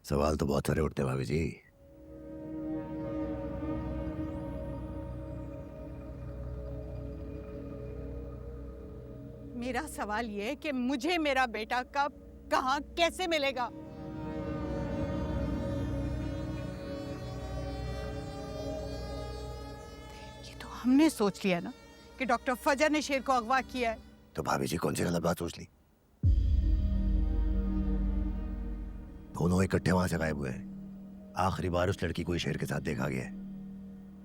सवाल तो बहुत सारे उठते हैं भाभी जी। मेरा सवाल ये है कि मुझे मेरा बेटा कब, कहां, कैसे मिलेगा? ये तो हमने सोच लिया ना कि डॉक्टर फजर ने शेर को अगवा किया है। तो भाभी जी कौन सी गलत बात सोच ली? दोनों इकट्ठे वहां से गायब हुए हैं। आखिरी बार उस लड़की को शेर के साथ देखा गया है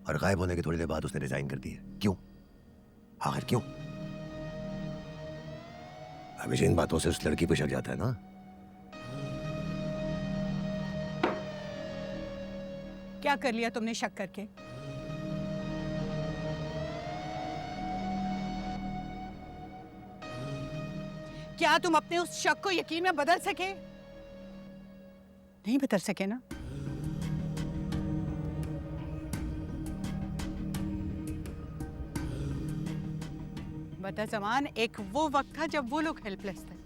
और गायब होने के थोड़ी देर बाद उसने रिजाइन कर दी है। क्यों? आखिर क्यों? भाभी जी इन बातों से उस लड़की पे शक जाता है ना। क्या कर लिया तुमने शक करके? क्या तुम अपने उस शक को यकीन में बदल सके? नहीं बदल सके ना। बता जमान, एक वो वक्त था जब वो लोग हेल्पलेस थे।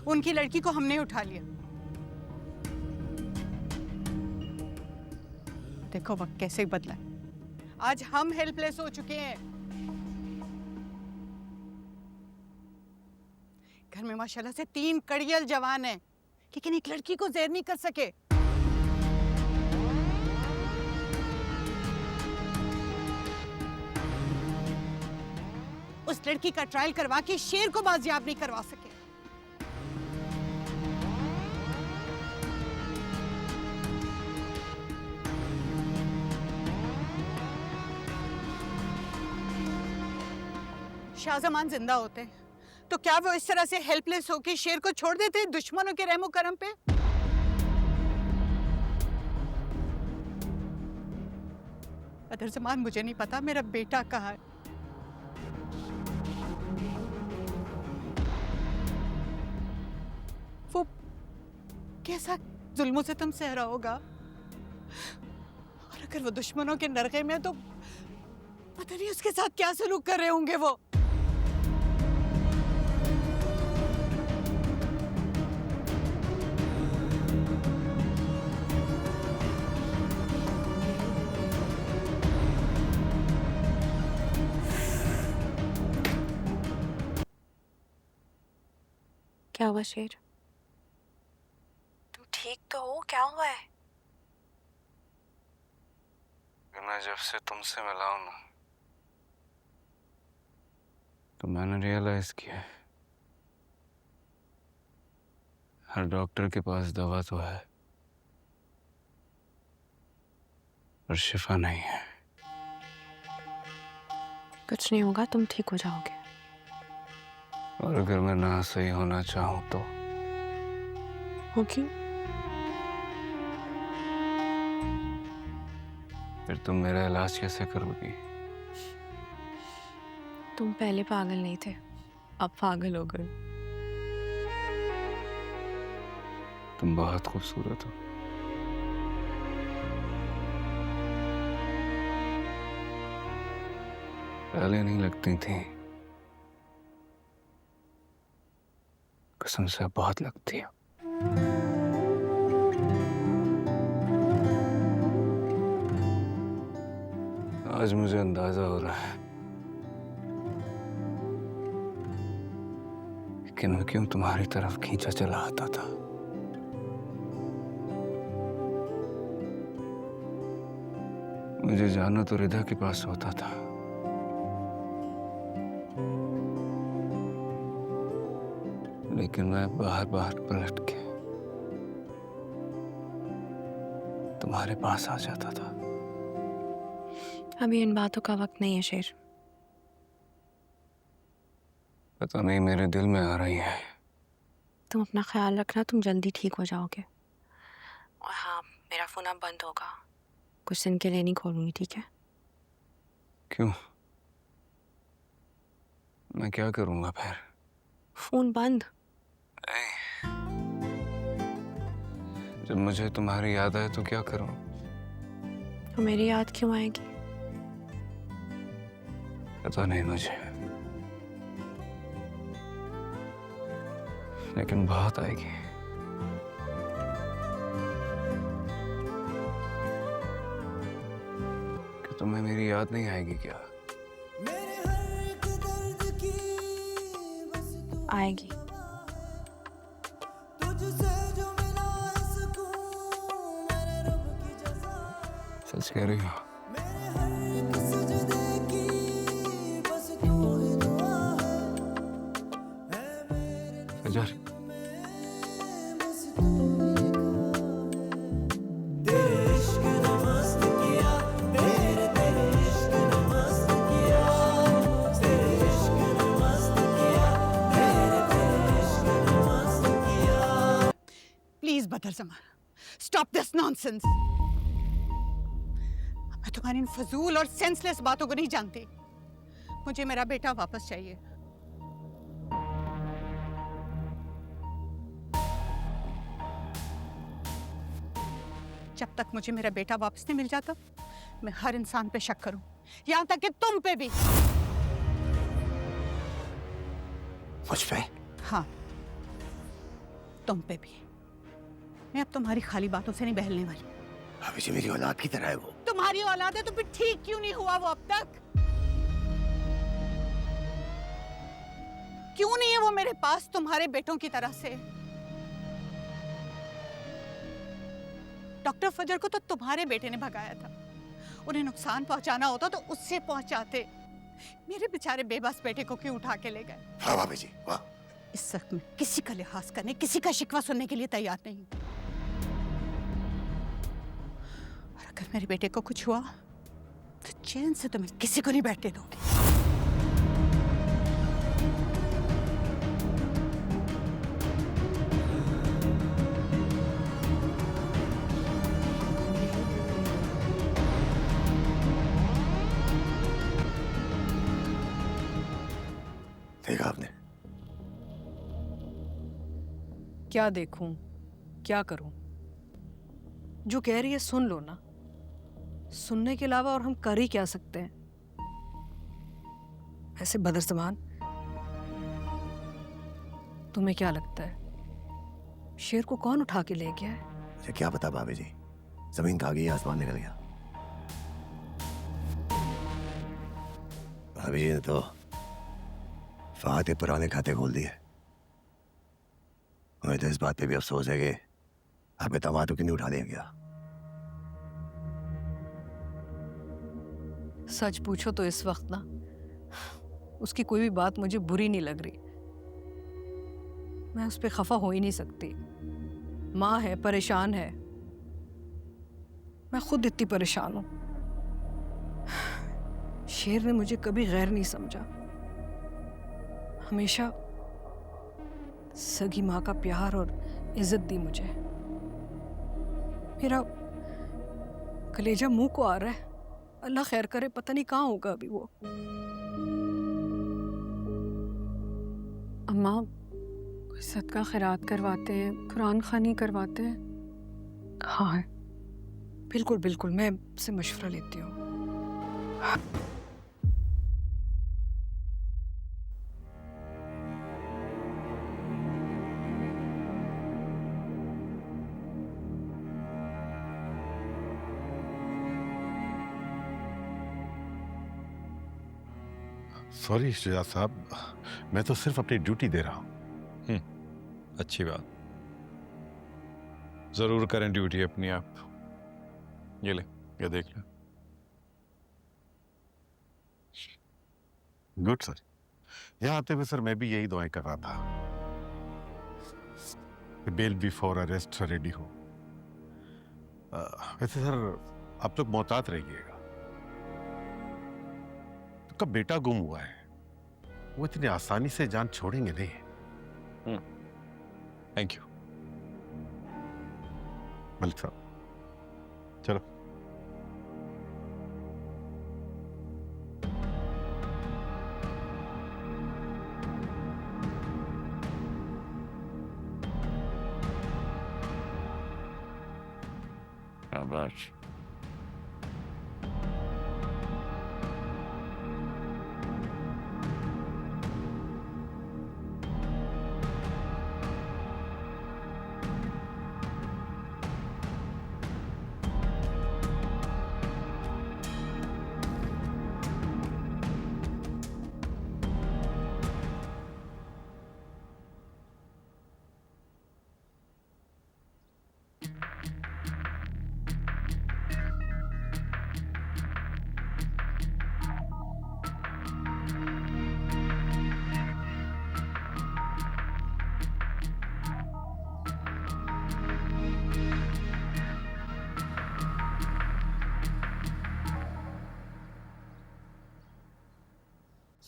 उनकी लड़की को हमने उठा लिया। देखो वक्त कैसे बदला है। आज हम हेल्पलेस हो चुके हैं। घर में माशाल्लाह से 3 कड़ियल जवान हैं, लेकिन एक लड़की को ज़ेर नहीं कर सके। उस लड़की का ट्रायल करवा के शेर को बाजियाब नहीं करवा सके। शाहजमान जिंदा होते तो क्या वो इस तरह से हेल्पलेस होकर शेर को छोड़ देते दुश्मनों के रहमो करम पे? बदर जमान, मुझे नहीं पता मेरा बेटा कहाँ है। वो कैसा जुल्मों से तुम सह रहा होगा, और अगर वो दुश्मनों के नरके में तो पता नहीं उसके साथ क्या सलूक कर रहे होंगे वो। क्या हुआ शेर? तुम ठीक तो हो? क्या हुआ है? मैं जब से तुमसे मिला हूं ना, तो मैंने रियलाइज किया है, हर डॉक्टर के पास दवा तो है पर शिफा नहीं है। कुछ नहीं होगा, तुम ठीक हो जाओगे। और अगर मैं ना सही होना चाहूं तो? हो क्यों? फिर तुम मेरा इलाज कैसे करोगी? तुम पहले पागल नहीं थे, अब पागल हो गए। तुम बहुत खूबसूरत हो। पहले नहीं लगती थी, कसम से बहुत लगती है। आज मुझे अंदाजा हो रहा है कि मैं क्यों तुम्हारी तरफ खींचा चला आता था। मुझे जाना तो रिदा के पास होता था, लेकिन मैं बाहर बाहर पलट के तुम्हारे पास आ जाता था। अभी इन बातों का वक्त नहीं है शेर। पता नहीं मेरे दिल में आ रही है। तुम अपना ख्याल रखना, तुम जल्दी ठीक हो जाओगे। और हाँ, मेरा फोन अब बंद होगा, कुछ दिन के लिए नहीं खोलूंगी, ठीक है? क्यों? मैं क्या करूंगा फिर? फोन बंद। जब मुझे तुम्हारी याद आए तो क्या करूं? तो मेरी याद क्यों आएगी? पता नहीं मुझे, लेकिन बहुत आएगी। तुम्हें मेरी याद नहीं आएगी क्या? आएगी। सच कह रही हो? फजर, प्लीज बदर जमान, स्टॉप दिस नॉनसेंस। मैं तुम्हारी इन फजूल और सेंसलेस बातों को नहीं जानती। मुझे मेरा बेटा वापस चाहिए। जब तक मुझे मेरा बेटा वापस नहीं मिल जाता, मैं हर इंसान पे शक करूं, यहां तक कि तुम पे भी। मुझ पे? हाँ, तुम पे भी। मैं अब तुम्हारी खाली बातों से नहीं बहलने वाली। अभी जी मेरी औलाद की तरह है वो। तुम्हारी औलाद है तो फिर ठीक क्यों नहीं हुआ वो अब तक? क्यों नहीं है वो मेरे पास तुम्हारे बेटों की तरह से? डॉक्टर फजर को तो तुम्हारे बेटे ने भगाया था। उन्हें नुकसान पहुंचाना होता तो उससे पहुंचाते। मेरे बेचारे बेबस बेटे को क्यों उठा के ले गए? वाह भाभी जी, वाह। इस वक्त में किसी का लिहाज करने, किसी का शिकवा सुनने के लिए तैयार नहीं। और अगर मेरे बेटे को कुछ हुआ तो चैन से तुम्हें किसी को नहीं बैठने दूंगी। देखा आपने? क्या देखूं, क्या करूं? जो कह रही है सुन लो ना। सुनने के अलावा और हम कर ही क्या सकते हैं? ऐसे बदर ज़मान, तुम्हें क्या लगता है शेर को कौन उठा के ले गया है? मुझे क्या पता भाभी जी, जमीन खा गई, आसमान निकल गया। भाभी जी ने तो फहद के पुराने खाते खोल दिए। मुझे तो इस बात पे भी अफसोस है कि आपके दामाद को नहीं उठा दिया गया। सच पूछो तो इस वक्त ना उसकी कोई भी बात मुझे बुरी नहीं लग रही। मैं उस पर खफा हो ही नहीं सकती। माँ है, परेशान है। मैं खुद इतनी परेशान हूं। शेर ने मुझे कभी गैर नहीं समझा। हमेशा सगी माँ का प्यार और इज्जत दी मुझे। मेरा कलेजा मुंह को आ रहा है। अल्लाह खैर करे, पता नहीं कहाँ होगा अभी वो। अम्मा, कोई सदका खैरात करवाते हैं, कुरान खानी करवाते हैं? हाँ, बिल्कुल बिल्कुल, मैं आपसे मशवरा लेती हूँ। सॉरी शुजा साहब, मैं तो सिर्फ अपनी ड्यूटी दे रहा हूं। अच्छी बात, जरूर करें ड्यूटी अपनी आप। ये ले, ये देख ले। Good sir. यहाँ आते हुए सर मैं भी यही दुआएं कर रहा था कि बेल बिफोर अरेस्ट रेडी हो। वैसे सर आप लोग मोहतात रहिएगा। तो कब बेटा गुम हुआ है, वो इतनी आसानी से जान छोड़ेंगे नहीं। Thank you. मलिक साहब चलो। शाबाश।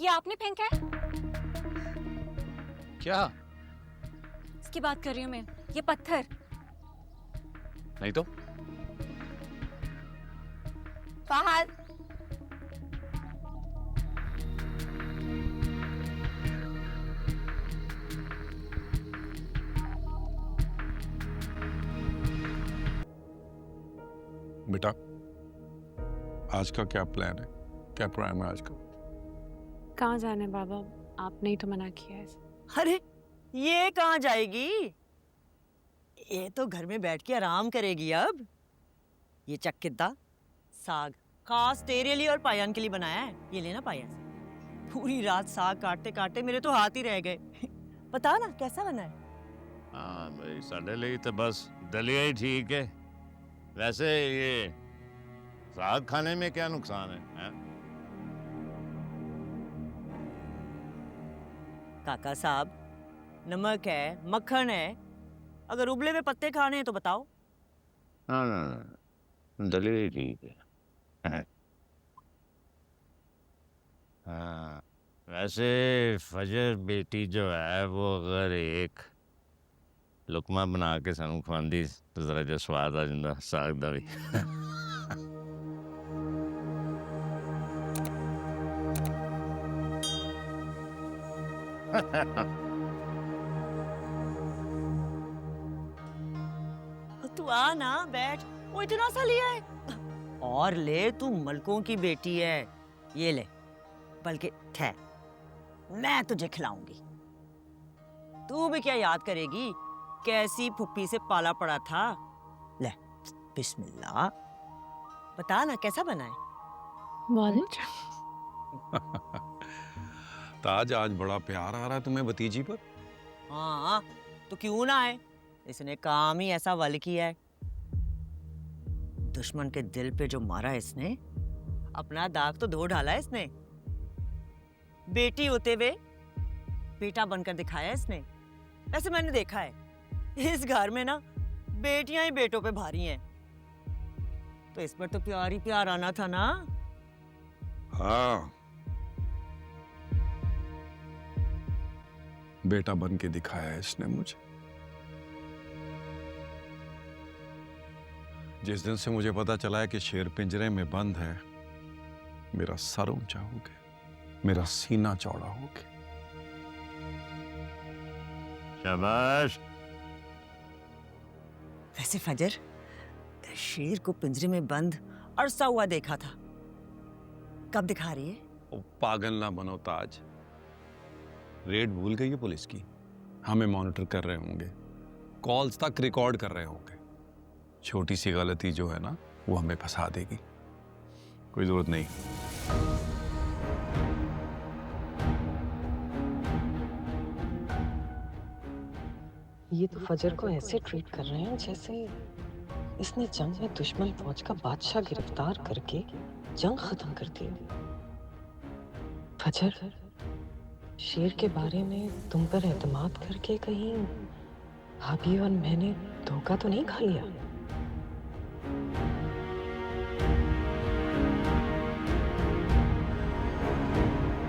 ये आपने फेंका है? क्या? इसकी बात कर रही हूँ मैं, ये पत्थर। नहीं तो फहद, बेटा, आज का क्या प्लान है? क्या प्लान है आज का? कहाँ जाने बाबा, आपने ही तो मना किया है। अरे ये कहाँ जाएगी? ये तो घर में बैठ के आराम करेगी अब। ये चक किद्दा साग खास तेरे लिए और पायन के लिए बनाया है। ये लेना पायन। पूरी रात साग काटते काटते मेरे तो हाथ ही रह गए। बता ना कैसा बना है? हाँ भाई, साढ़े लिए तो बस दलिया ही ठीक है। वैसे ये साग खाने में क्या नुकसान है? काका साहब, नमक है, मक्खन है, अगर उबले हुए पत्ते खाने हैं तो बताओ। हाँ ना, दलिया ही ठीक है। हाँ, वैसे फजर बेटी जो है वो अगर एक लुकमा बना के सानू खवांदी तो जरा जो स्वाद आ जाता साग दा भी। तू आ ना, बैठ। वो इतना सा लिया है। और ले, तू मलकों की बेटी है। ये ले, बल्कि ठहर, मैं तुझे खिलाऊंगी। तू भी क्या याद करेगी कैसी फुप्पी से पाला पड़ा था। ले, बिस्मिल्लाह। बता ना कैसा बना है? बहुत ताज, आज बड़ा प्यार आ रहा है तुम्हें भतीजी पर। हाँ, तो क्यों ना है? इसने काम ही ऐसा वल किया है। दुश्मन के दिल पे जो मारा है इसने, अपना दाग तो धो डाला है इसने। बेटी होते हुए बेटा बनकर दिखाया है इसने। वैसे मैंने देखा है इस घर में ना बेटियां ही बेटों पे भारी हैं, तो इस पर तो प्यार ही प्यार आना था ना। हाँ, बेटा बन के दिखाया है इसने मुझे। जिस दिन से मुझे पता चला है कि शेर पिंजरे में बंद है, मेरा सर ऊंचा हो गया, मेरा सीना चौड़ा हो गया। शाबाश। वैसे फजर, शेर को पिंजरे में बंद अरसा हुआ देखा था, कब दिखा रही है? ओ पागल ना बनो ताज, रेड भूल गई है पुलिस की। हमें मॉनिटर कर रहे होंगे, कॉल्स तक रिकॉर्ड कर रहे होंगे। छोटी सी गलती जो है ना, वो हमें फंसा देगी। कोई जरूरत नहीं। ये तो फजर को ऐसे ट्रीट कर रहे हैं जैसे इसने जंग में दुश्मन फौज का बादशाह गिरफ्तार करके जंग खत्म कर दी। फजर, शेर के बारे में तुम पर एतमाद करके कहीं भाभी और मैंने धोखा तो नहीं खा लिया?